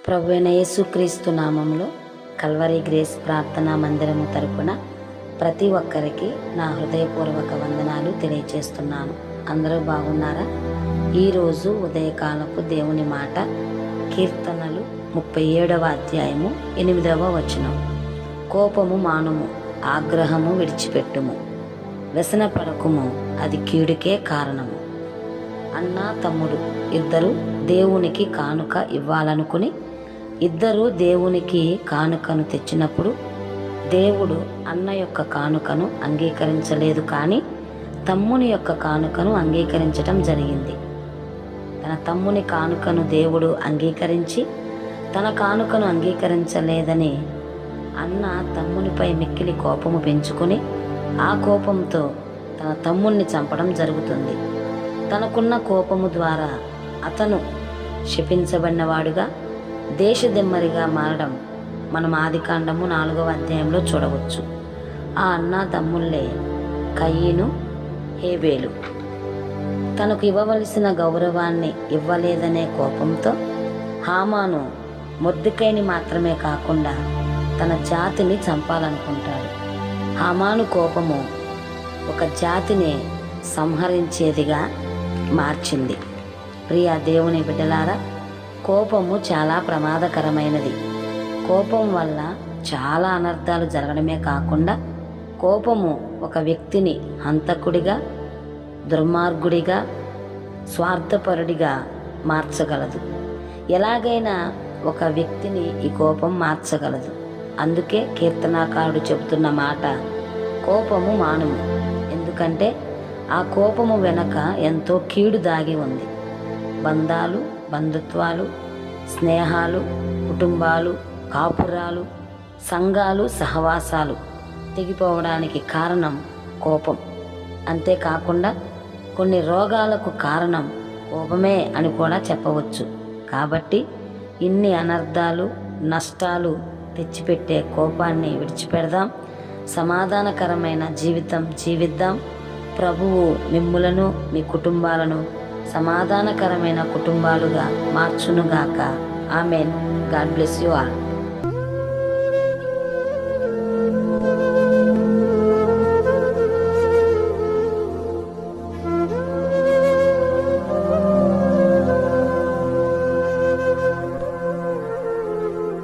ప్రభువైన యేసుక్రీస్తు నామంలో కల్వరి గ్రేస్ ప్రార్థనా మందిరము తరపున ప్రతి ఒక్కరికి నా హృదయపూర్వక వందనాలు తెలియజేస్తున్నాను. అందరూ బాగున్నారా? ఈరోజు ఉదయకాలపు దేవుని మాట కీర్తనలు 37వ అధ్యాయము 8వ వచనం. కోపము మానుము, ఆగ్రహము విడిచిపెట్టుము, వ్యసనపడకుము, అది కీడుకే కారణము. అన్న తమ్ముడు ఇద్దరు దేవునికి కానుక ఇవ్వాలనుకుని ఇద్దరు దేవునికి కానుకను తెచ్చినప్పుడు దేవుడు అన్న యొక్క కానుకను అంగీకరించలేదు, కానీ తమ్ముని యొక్క కానుకను అంగీకరించటం జరిగింది. తన తమ్ముని కానుకను దేవుడు అంగీకరించి తన కానుకను అంగీకరించలేదని అన్న తమ్మునిపై మిక్కిలి కోపము పెంచుకొని ఆ కోపంతో తన తమ్ముణ్ణి చంపడం జరుగుతుంది. తనకున్న కోపము ద్వారా అతను శపించబడినవాడుగా దేశదిమ్మరిగా మారడం మనం ఆదికాండము 4వ అధ్యాయంలో చూడవచ్చు. ఆ అన్నా తమ్ముళ్ళే కయీను, హేబేలు. తనకు ఇవ్వవలసిన గౌరవాన్ని ఇవ్వలేదనే కోపంతో హామాను మొర్దెకైని మాత్రమే కాకుండా తన జాతిని చంపాలనుకుంటాడు. హామాను కోపము ఒక జాతిని సంహరించేదిగా మార్చింది. ప్రియ దేవుని బిడ్డలారా, కోపము చాలా ప్రమాదకరమైనది. కోపం వల్ల చాలా అనర్థాలు జరగడమే కాకుండా కోపము ఒక వ్యక్తిని హంతకుడిగా, దుర్మార్గుడిగా, స్వార్థపరుడిగా మార్చగలదు. ఎలాగైనా ఒక వ్యక్తిని ఈ కోపం మార్చగలదు. అందుకే కీర్తనాకారుడు చెబుతున్న మాట, కోపము మానుము. ఎందుకంటే ఆ కోపము వెనక ఎంతో కీడు దాగి ఉంది. బంధాలు, బంధుత్వాలు, స్నేహాలు, కుటుంబాలు, కాపురాలు, సంఘాలు, సహవాసాలు తెగిపోవడానికి కారణం కోపం. అంతేకాకుండా కొన్ని రోగాలకు కారణం కోపమే అని కూడా చెప్పవచ్చు. కాబట్టి ఇన్ని అనర్థాలు, నష్టాలు తెచ్చిపెట్టే కోపాన్ని విడిచిపెడదాం. సమాధానకరమైన జీవితం జీవిద్దాం. ప్రభువు మిమ్ములను, మీ కుటుంబాలను సమాధానకరమైన కుటుంబాలుగా మార్చునుగాక. Amen. God bless you all.